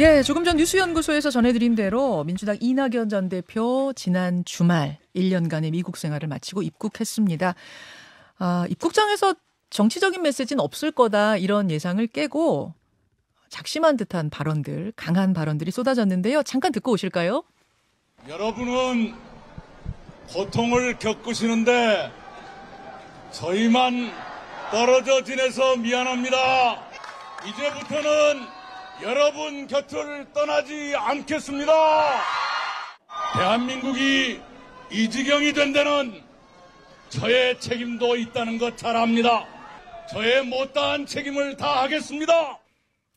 예, 조금 전 뉴스연구소에서 전해드린 대로 민주당 이낙연 전 대표 지난 주말 1년간의 미국 생활을 마치고 입국했습니다. 입국장에서 정치적인 메시지는 없을 거다 이런 예상을 깨고 작심한 듯한 발언들, 강한 발언들이 쏟아졌는데요. 잠깐 듣고 오실까요? 여러분은 고통을 겪으시는데 저희만 떨어져 지내서 미안합니다. 이제부터는 여러분 곁을 떠나지 않겠습니다. 대한민국이 이 지경이 된 데는 저의 책임도 있다는 것 잘 압니다. 저의 못다한 책임을 다하겠습니다.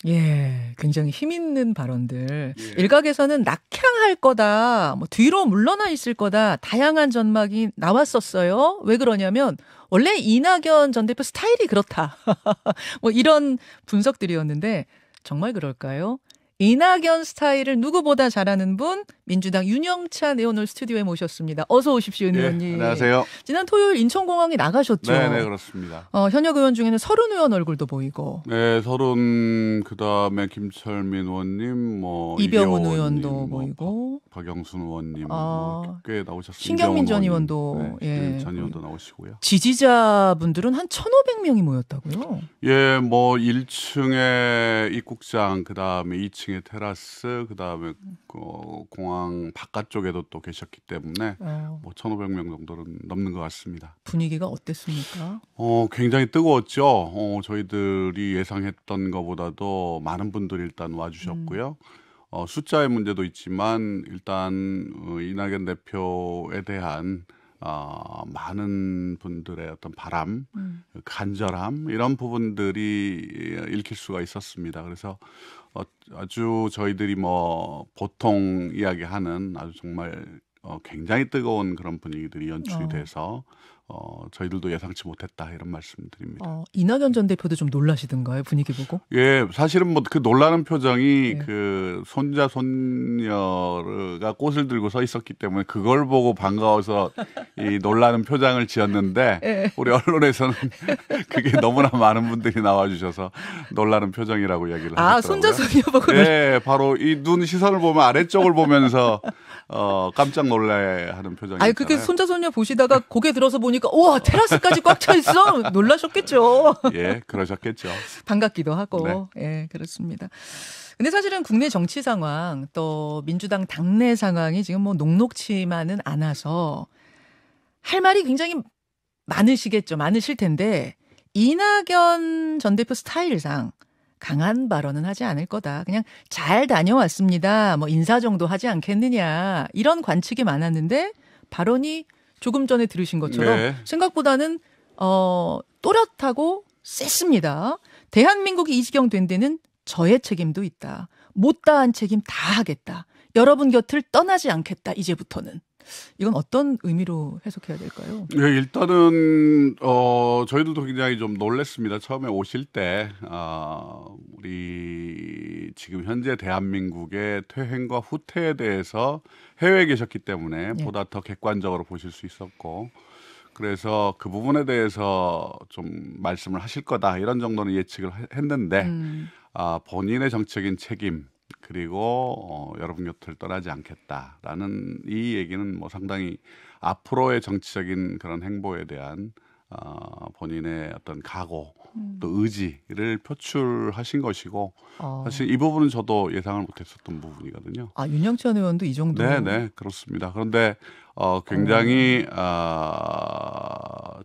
예, 굉장히 힘있는 발언들. 예. 일각에서는 낙향할 거다, 뭐 뒤로 물러나 있을 거다, 다양한 전망이 나왔었어요. 왜 그러냐면 원래 이낙연 전 대표 스타일이 그렇다. 뭐 이런 분석들이었는데 정말 그럴까요? 이낙연 스타일을 누구보다 잘하는 분, 민주당 윤영찬 의원 오늘 스튜디오에 모셨습니다. 어서 오십시오, 의원님. 네, 안녕하세요. 지난 토요일 인천공항에 나가셨죠? 네, 그렇습니다. 현역 의원 중에는 서른 의원 얼굴도 보이고. 네, 서른, 그다음에 김철민 의원님, 뭐 이병훈 의원도 보이고. 박영순 의원님 꽤 나오셨습니다. 신경민 전 의원도. 네, 전 의원도 나오시고요. 지지자분들은 한 1,500명이 모였다고요? 예, 뭐 1층에 입국장, 그다음에 2층에 테라스, 그다음에 공항 바깥쪽에도 또 계셨기 때문에 뭐 1,500명 정도는 넘는 것 같습니다. 분위기가 어땠습니까? 굉장히 뜨거웠죠. 저희들이 예상했던 것보다도 많은 분들이 일단 와주셨고요. 숫자의 문제도 있지만 일단 이낙연 대표에 대한 많은 분들의 어떤 바람, 간절함 이런 부분들이 읽힐 수가 있었습니다. 그래서 아주 저희들이 뭐 보통 이야기하는 아주 정말 굉장히 뜨거운 그런 분위기들이 연출이 돼서 저희들도 예상치 못했다 이런 말씀드립니다. 이낙연 전 대표도 좀 놀라시던가요, 분위기 보고? 예, 사실은 뭐 그 놀라는 표정이 그 손자 손녀가 꽃을 들고 서 있었기 때문에 그걸 보고 반가워서 이 놀라는 표정을 지었는데 우리 언론에서는 그게 너무나 많은 분들이 나와주셔서 놀라는 표정이라고 이야기를 하셨더라고요. 손자 손녀 보고? 네, 바로 이 눈 시선을 보면 아래쪽을 보면서 깜짝 놀래하는 표정이었잖아요. 그게 손자 손녀 보시다가 고개 들어서 보니까 우와, 테라스까지 꽉 차 있어. 놀라셨겠죠. 예, 그러셨겠죠. 반갑기도 하고. 네. 예, 그렇습니다. 근데 사실은 국내 정치 상황 또 민주당 당내 상황이 지금 뭐 녹록치만은 않아서 할 말이 굉장히 많으시겠죠. 많으실 텐데 이낙연 전 대표 스타일상 강한 발언은 하지 않을 거다. 그냥 잘 다녀왔습니다. 뭐 인사 정도 하지 않겠느냐. 이런 관측이 많았는데 발언이 조금 전에 들으신 것처럼 생각보다는 또렷하고 셌습니다. 대한민국이 이 지경 된 데는 저의 책임도 있다. 못다한 책임 다 하겠다. 여러분 곁을 떠나지 않겠다. 이제부터는. 이건 어떤 의미로 해석해야 될까요? 네, 일단은 저희들도 굉장히 좀 놀랐습니다. 처음에 오실 때 우리 지금 현재 대한민국의 퇴행과 후퇴에 대해서 해외에 계셨기 때문에 보다 더 객관적으로 보실 수 있었고 그래서 그 부분에 대해서 좀 말씀을 하실 거다 이런 정도는 예측을 했는데 본인의 정치적인 책임 그리고 여러분 곁을 떠나지 않겠다라는 이 얘기는 뭐 상당히 앞으로의 정치적인 그런 행보에 대한 본인의 어떤 각오 또 의지를 표출하신 것이고 사실 이 부분은 저도 예상을 못했었던 부분이거든요. 윤영찬 의원도 이 정도? 네, 그렇습니다. 그런데 굉장히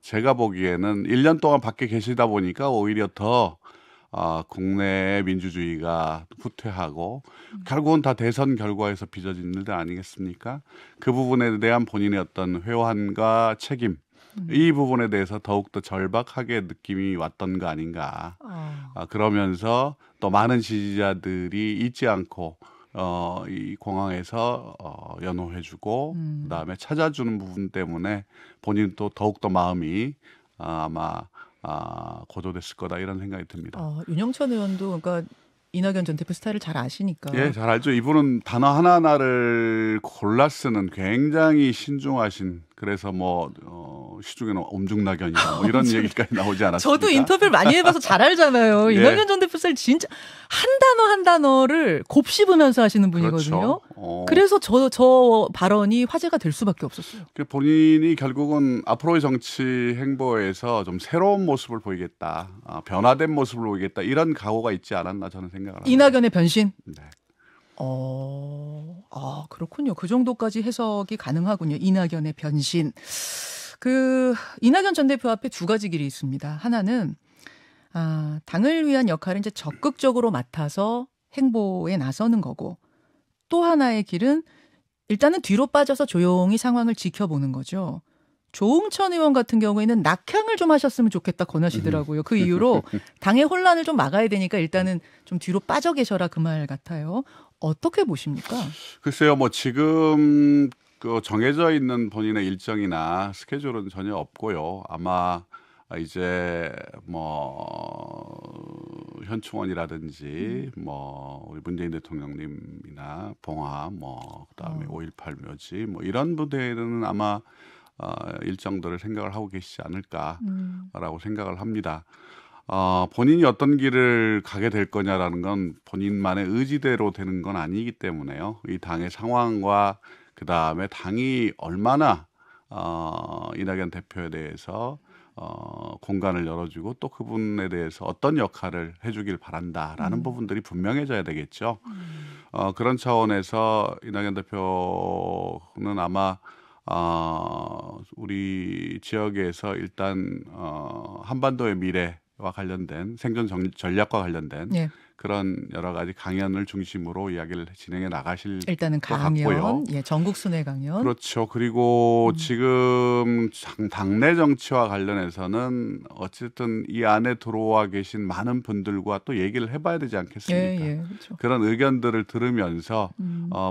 제가 보기에는 1년 동안 밖에 계시다 보니까 오히려 더 국내의 민주주의가 후퇴하고 결국은 다 대선 결과에서 빚어진 일들 아니겠습니까? 그 부분에 대한 본인의 어떤 회환과 책임 이 부분에 대해서 더욱더 절박하게 느낌이 왔던 거 아닌가. 그러면서 또 많은 지지자들이 잊지 않고 이 공항에서 연호해주고 그다음에 찾아주는 부분 때문에 본인도 더욱더 마음이 아마 고조됐을 거다 이런 생각이 듭니다. 윤영찬 의원도 그러니까 이낙연 전 대표 스타일을 잘 아시니까. 예, 잘 알죠. 이분은 단어 하나하나를 골라 쓰는 굉장히 신중하신 그래서 뭐 시중에는 엄중낙연이다 뭐 이런 얘기까지 나오지 않았습니까? 저도 인터뷰를 많이 해봐서 잘 알잖아요. 예. 이낙연 전 대표 살 진짜 한 단어 한 단어를 곱씹으면서 하시는 분이거든요. 그렇죠. 그래서 저 발언이 화제가 될 수밖에 없었어요. 본인이 결국은 앞으로의 정치 행보에서 좀 새로운 모습을 보이겠다, 변화된 모습을 보이겠다 이런 각오가 있지 않았나 저는 생각을 합니다. 이낙연의 변신? 네. 그렇군요. 그 정도까지 해석이 가능하군요. 이낙연의 변신. 이낙연 전 대표 앞에 두 가지 길이 있습니다. 하나는, 당을 위한 역할을 이제 적극적으로 맡아서 행보에 나서는 거고, 또 하나의 길은 일단은 뒤로 빠져서 조용히 상황을 지켜보는 거죠. 조응천 의원 같은 경우에는 낙향을 좀 하셨으면 좋겠다 권하시더라고요. 그 이유로 당의 혼란을 좀 막아야 되니까 일단은 좀 뒤로 빠져 계셔라 그 말 같아요. 어떻게 보십니까? 글쎄요, 뭐 지금 정해져 있는 본인의 일정이나 스케줄은 전혀 없고요. 아마 이제 현충원이라든지 우리 문재인 대통령님이나 봉화 그다음에 5.18 묘지 이런 부대에는 아마 일정들을 생각을 하고 계시지 않을까라고 생각을 합니다. 본인이 어떤 길을 가게 될 거냐라는 건 본인만의 의지대로 되는 건 아니기 때문에요. 이 당의 상황과 그 다음에 당이 얼마나 이낙연 대표에 대해서 공간을 열어주고 또 그분에 대해서 어떤 역할을 해주길 바란다라는 부분들이 분명해져야 되겠죠. 그런 차원에서 이낙연 대표는 아마 우리 지역에서 일단 한반도의 미래와 관련된 생존 전략과 관련된 예. 그런 여러 가지 강연을 중심으로 이야기를 진행해 나가실 일단은 것 같고요. 강연, 전국 순회 강연. 그렇죠. 그리고 지금 당내 정치와 관련해서는 어쨌든 이 안에 들어와 계신 많은 분들과 또 얘기를 해봐야 되지 않겠습니까? 그렇죠. 그런 의견들을 들으면서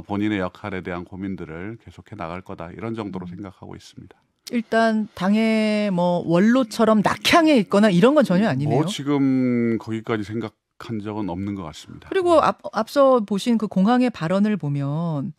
본인의 역할에 대한 고민들을 계속해 나갈 거다 이런 정도로 생각하고 있습니다. 일단 당의 원로처럼 낙향에 있거나 이런 건 전혀 아니네요. 지금 거기까지 생각한 적은 없는 것 같습니다. 그리고 앞서 보신 그 공항의 발언을 보면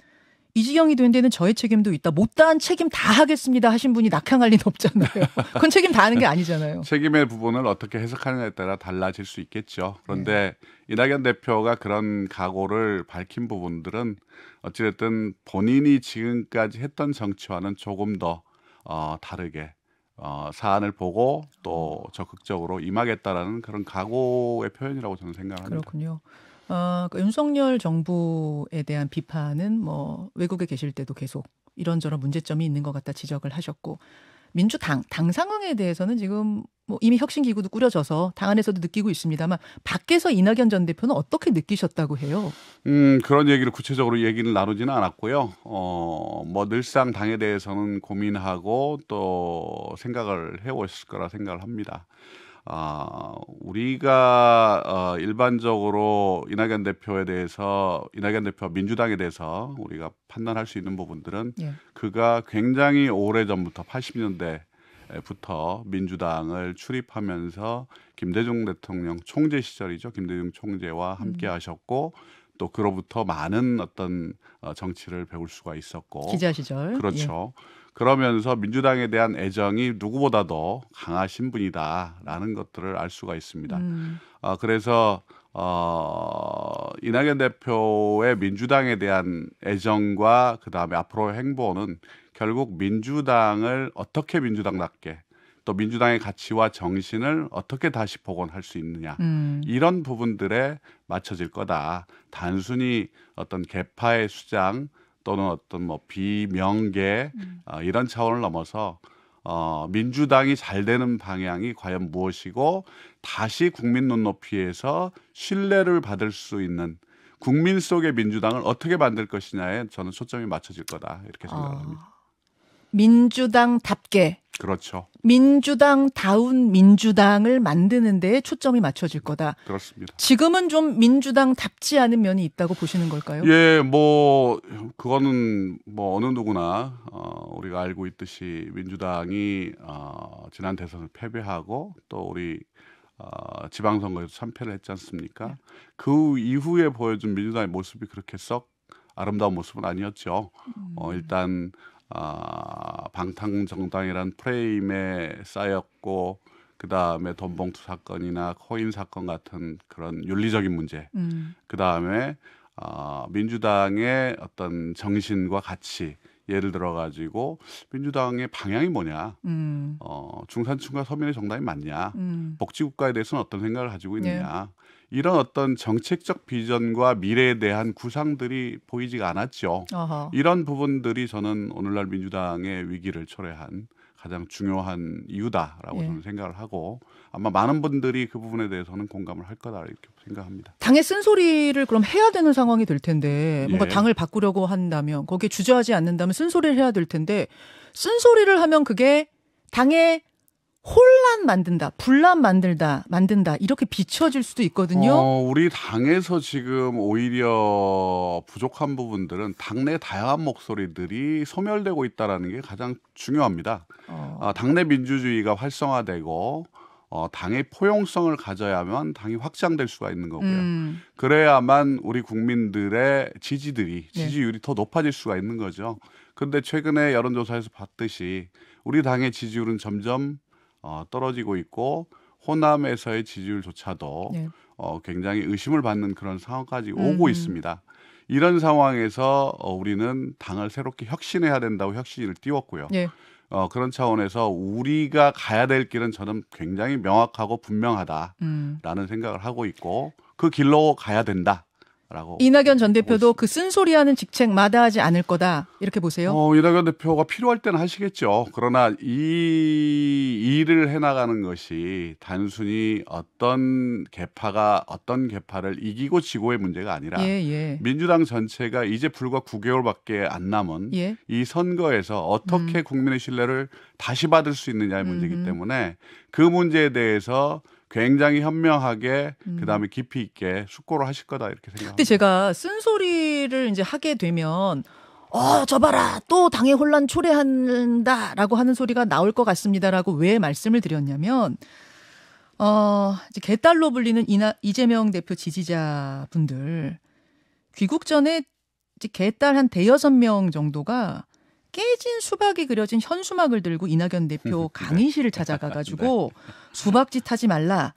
이 지경이 된 데는 저의 책임도 있다. 못다한 책임 다 하겠습니다 하신 분이 낙향할 리는 없잖아요. 그건 책임 다 하는 게 아니잖아요. 책임의 부분을 어떻게 해석하느냐에 따라 달라질 수 있겠죠. 그런데 이낙연 대표가 그런 각오를 밝힌 부분들은 어찌됐든 본인이 지금까지 했던 정치와는 조금 더 다르게 사안을 보고 또 적극적으로 임하겠다라는 그런 각오의 표현이라고 저는 생각합니다. 그렇군요. 윤석열 정부에 대한 비판은 외국에 계실 때도 계속 이런저런 문제점이 있는 것 같다 지적을 하셨고, 민주당 당 상황에 대해서는 지금 이미 혁신기구도 꾸려져서 당 안에서도 느끼고 있습니다만 밖에서 이낙연 전 대표는 어떻게 느끼셨다고 해요? 그런 얘기를 구체적으로 얘기를 나누지는 않았고요. 늘상 당에 대해서는 고민하고 또 생각을 해오셨을 거라 생각을 합니다. 우리가 일반적으로 이낙연 대표와 민주당에 대해서 우리가 판단할 수 있는 부분들은 그가 굉장히 오래전부터 80년대부터 민주당을 출입하면서 김대중 대통령 총재 시절이죠. 김대중 총재와 함께 하셨고 또 그로부터 많은 어떤 정치를 배울 수가 있었고 기자 시절. 그렇죠. 그러면서 민주당에 대한 애정이 누구보다도 강하신 분이다라는 것들을 알 수가 있습니다. 그래서 이낙연 대표의 민주당에 대한 애정과 그다음에 앞으로의 행보는 결국 민주당을 어떻게 민주당답게 또 민주당의 가치와 정신을 어떻게 다시 복원할 수 있느냐 이런 부분들에 맞춰질 거다. 단순히 어떤 계파의 수장 또는 어떤 비명계 이런 차원을 넘어서 민주당이 잘 되는 방향이 과연 무엇이고 다시 국민 눈높이에서 신뢰를 받을 수 있는 국민 속의 민주당을 어떻게 만들 것이냐에 저는 초점이 맞춰질 거다 이렇게 생각을 합니다. 민주당답게. 그렇죠. 민주당다운 민주당을 만드는 데에 초점이 맞춰질 거다. 그렇습니다. 지금은 좀 민주당답지 않은 면이 있다고 보시는 걸까요? 그거는 어느 누구나 우리가 알고 있듯이 민주당이 지난 대선을 패배하고 또 우리 지방선거에서 참패를 했지 않습니까? 그 이후에 보여준 민주당의 모습이 그렇게 썩 아름다운 모습은 아니었죠. 일단 방탕정당이란 프레임에 쌓였고 그다음에 돈봉투 사건이나 코인 사건 같은 그런 윤리적인 문제, 그다음에 민주당의 어떤 정신과 가치, 예를 들어 가지고 민주당의 방향이 뭐냐, 중산층과 서민의 정당이 맞냐, 복지국가에 대해서는 어떤 생각을 가지고 있느냐, 이런 어떤 정책적 비전과 미래에 대한 구상들이 보이지가 않았죠. 어허. 이런 부분들이 저는 오늘날 민주당의 위기를 초래한 가장 중요한 이유다라고 저는 생각을 하고 아마 많은 분들이 그 부분에 대해서는 공감을 할 거다 이렇게 생각합니다. 당의 쓴소리를 그럼 해야 되는 상황이 될 텐데 뭔가 예. 당을 바꾸려고 한다면 거기에 주저하지 않는다면 쓴소리를 해야 될 텐데 쓴소리를 하면 그게 당의 혼란 만든다, 분란 만든다 이렇게 비춰질 수도 있거든요. 우리 당에서 지금 오히려 부족한 부분들은 당내 다양한 목소리들이 소멸되고 있다는 게 가장 중요합니다. 당내 민주주의가 활성화되고 당의 포용성을 가져야만 당이 확장될 수가 있는 거고요. 그래야만 우리 국민들의 지지율이 더 높아질 수가 있는 거죠. 그런데 최근에 여론조사에서 봤듯이 우리 당의 지지율은 점점 떨어지고 있고 호남에서의 지지율조차도 굉장히 의심을 받는 그런 상황까지 오고 있습니다. 이런 상황에서 우리는 당을 새롭게 혁신해야 된다고 혁신을 띄웠고요. 그런 차원에서 우리가 가야 될 길은 저는 굉장히 명확하고 분명하다라는 생각을 하고 있고 그 길로 가야 된다. 이낙연 전 대표도 그 쓴소리하는 직책 마다하지 않을 거다 이렇게 보세요? 이낙연 대표가 필요할 때는 하시겠죠. 그러나 이 일을 해나가는 것이 단순히 어떤 계파가 어떤 계파를 이기고 지고의 문제가 아니라 민주당 전체가 이제 불과 9개월밖에 안 남은 이 선거에서 어떻게 국민의 신뢰를 다시 받을 수 있느냐의 문제이기 때문에 그 문제에 대해서 굉장히 현명하게 그다음에 깊이 있게 숙고를 하실 거다 이렇게 생각합니다. 근데 제가 쓴소리를 이제 하게 되면 저 봐라 또 당의 혼란 초래한다라고 하는 소리가 나올 것 같습니다라고 왜 말씀을 드렸냐면 이제 개딸로 불리는 이재명 대표 지지자분들 귀국 전에 이제 개딸 한 대여섯 명 정도가 깨진 수박이 그려진 현수막을 들고 이낙연 대표 강의실을 찾아가가지고 수박짓 하지 말라,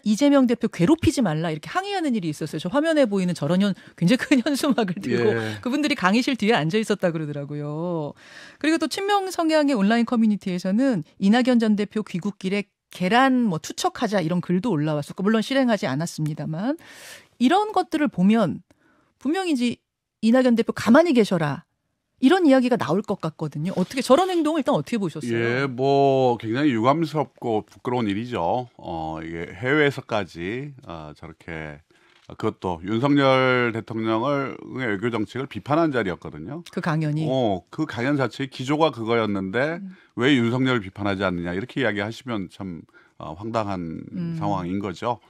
이재명 대표 괴롭히지 말라 이렇게 항의하는 일이 있었어요. 저 화면에 보이는 저런 굉장히 큰 현수막을 들고 그분들이 강의실 뒤에 앉아 있었다 그러더라고요. 그리고 또 친명 성향의 온라인 커뮤니티에서는 이낙연 전 대표 귀국길에 계란 투척하자 이런 글도 올라왔었고 물론 실행하지 않았습니다만 이런 것들을 보면 분명히 이제 이낙연 대표 가만히 계셔라. 이런 이야기가 나올 것 같거든요. 어떻게 저런 행동을 일단 어떻게 보셨어요? 굉장히 유감스럽고 부끄러운 일이죠. 이게 해외에서까지 저렇게 그것도 윤석열 대통령의 외교 정책을 비판한 자리였거든요. 그 강연이. 그 강연 자체의 기조가 그거였는데 왜 윤석열을 비판하지 않느냐 이렇게 이야기하시면 참 황당한 상황인 거죠.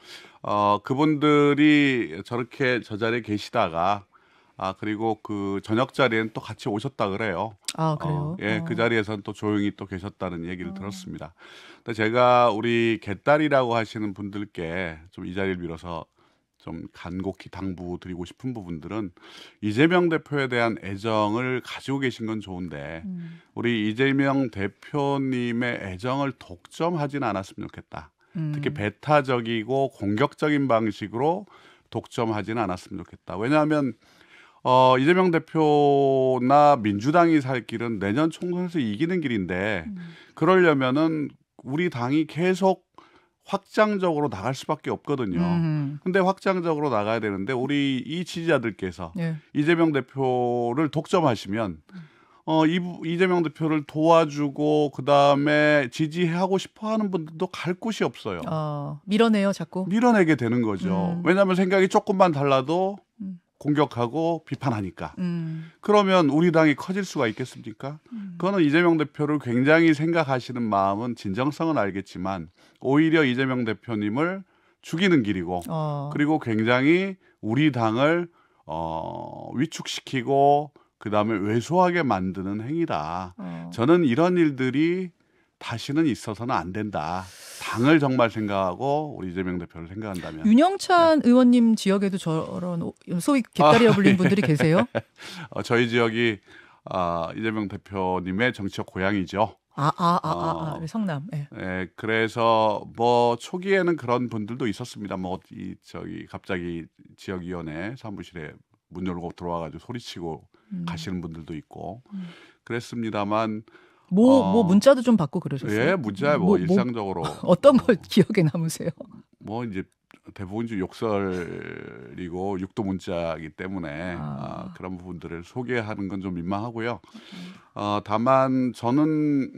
그분들이 저렇게 저 자리에 계시다가 그리고 그 저녁 자리에는 또 같이 오셨다 그래요. 그래요? 그 자리에서는 또 조용히 또 계셨다는 얘기를 들었습니다. 근데 제가 우리 개딸이라고 하시는 분들께 좀 이 자리를 빌어서 좀 간곡히 당부드리고 싶은 부분들은 이재명 대표에 대한 애정을 가지고 계신 건 좋은데 우리 이재명 대표님의 애정을 독점하지는 않았으면 좋겠다. 특히 배타적이고 공격적인 방식으로 독점하지는 않았으면 좋겠다. 왜냐하면 이재명 대표나 민주당이 살 길은 내년 총선에서 이기는 길인데 그러려면은 우리 당이 계속 확장적으로 나갈 수밖에 없거든요. 근데 확장적으로 나가야 되는데 우리 이 지지자들께서 이재명 대표를 독점하시면 이재명 대표를 도와주고 그다음에 지지하고 싶어하는 분들도 갈 곳이 없어요. 밀어내요, 자꾸. 밀어내게 되는 거죠. 왜냐하면 생각이 조금만 달라도 공격하고 비판하니까. 그러면 우리 당이 커질 수가 있겠습니까? 그거는 이재명 대표를 굉장히 생각하시는 마음은 진정성은 알겠지만 오히려 이재명 대표님을 죽이는 길이고 그리고 굉장히 우리 당을 위축시키고 그다음에 왜소하게 만드는 행위다. 저는 이런 일들이 다시는 있어서는 안 된다. 당을 정말 생각하고 우리 이재명 대표를 생각한다면. 윤영찬 의원님 지역에도 저런 소위 개딸이라 불리는 분들이 계세요? 저희 지역이 이재명 대표님의 정치적 고향이죠. 성남. 예. 예, 그래서 뭐 초기에는 그런 분들도 있었습니다. 뭐 갑자기 지역위원회 사무실에 문 열고 들어와가지고 소리치고 가시는 분들도 있고 그랬습니다만. 뭐 문자도 좀 받고 그러셨어요? 예, 문자 일상적으로 어떤 걸 기억에 남으세요? 뭐 이제 대부분 욕설이고 육도 문자이기 때문에 그런 부분들을 소개하는 건 좀 민망하고요. 다만 저는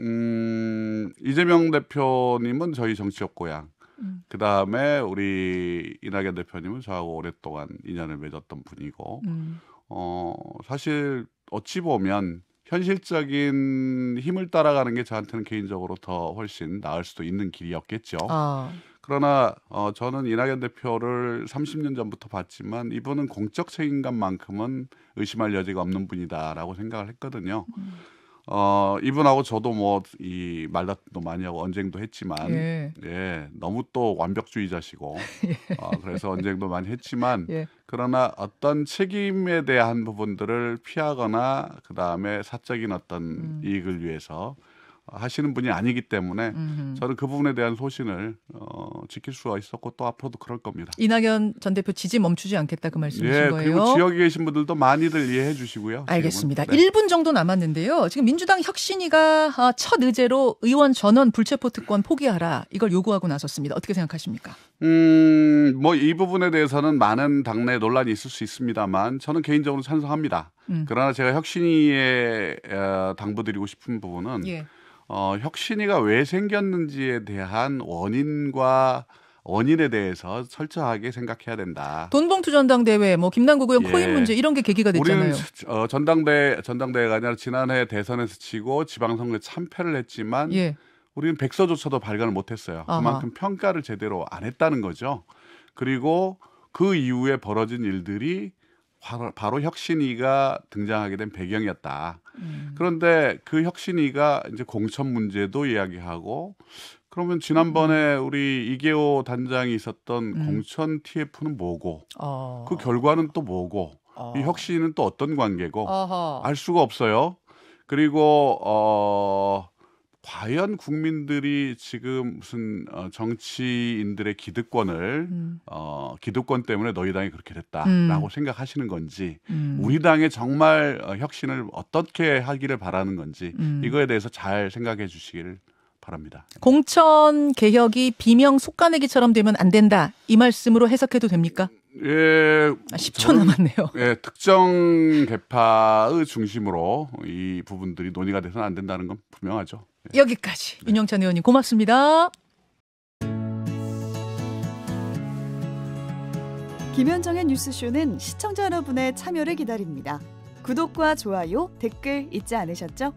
이재명 대표님은 저희 정치적 고향, 그 다음에 우리 이낙연 대표님은 저하고 오랫동안 인연을 맺었던 분이고, 사실 어찌 보면 현실적인 힘을 따라가는 게 저한테는 개인적으로 더 훨씬 나을 수도 있는 길이었겠죠. 그러나 저는 이낙연 대표를 30년 전부터 봤지만 이분은 공적 책임감만큼은 의심할 여지가 없는 분이다라고 생각을 했거든요. 이분하고 저도 뭐 이 말다툼도 많이 하고 언쟁도 했지만 예, 너무 또 완벽주의자시고 그래서 언쟁도 많이 했지만 그러나 어떤 책임에 대한 부분들을 피하거나 그 다음에 사적인 어떤 이익을 위해서 하시는 분이 아니기 때문에 저는 그 부분에 대한 소신을 지킬 수가 있었고 또 앞으로도 그럴 겁니다. 이낙연 전 대표 지지 멈추지 않겠다 그 말씀이신 거예요? 그리고 지역에 계신 분들도 많이들 이해해 주시고요. 알겠습니다. 1분 정도 남았는데요. 지금 민주당 혁신위가 첫 의제로 의원 전원 불체포 특권 포기하라 이걸 요구하고 나섰습니다. 어떻게 생각하십니까? 뭐 이 부분에 대해서는 많은 당내 논란이 있을 수 있습니다만 저는 개인적으로 찬성합니다. 그러나 제가 혁신위에 당부드리고 싶은 부분은 혁신위가 왜 생겼는지에 대한 원인에 대해서 철저하게 생각해야 된다. 돈봉투 전당대회, 뭐 김남국 의원 코인 문제 이런 게 계기가 됐잖아요. 우리는 전당대회가 아니라 지난해 대선에서 치고 지방선거에 참패를 했지만 우리는 백서조차도 발간을 못했어요. 그만큼 평가를 제대로 안 했다는 거죠. 그리고 그 이후에 벌어진 일들이 바로 혁신위가 등장하게 된 배경이었다. 그런데 그 혁신위가 이제 공천 문제도 이야기하고 그러면 지난번에 우리 이계호 단장이 있었던 공천 TF는 뭐고 그 결과는 또 뭐고 이 혁신위는 또 어떤 관계고 알 수가 없어요. 그리고 과연 국민들이 지금 무슨 정치인들의 기득권을 기득권 때문에 너희 당이 그렇게 됐다라고 생각하시는 건지 우리 당의 정말 혁신을 어떻게 하기를 바라는 건지 이거에 대해서 잘 생각해 주시기를 바랍니다. 공천 개혁이 비명 속가내기처럼 되면 안 된다. 이 말씀으로 해석해도 됩니까? 예, 10초 남았네요. 예, 특정 계파의 중심으로 이 부분들이 논의가 돼서는 안 된다는 건 분명하죠. 예. 여기까지 윤영찬 의원님 고맙습니다. 김현정의 뉴스쇼는 시청자 여러분의 참여를 기다립니다. 구독과 좋아요, 댓글 잊지 않으셨죠?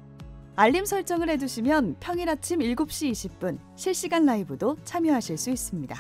알림 설정을 해두시면 평일 아침 7시 20분 실시간 라이브도 참여하실 수 있습니다.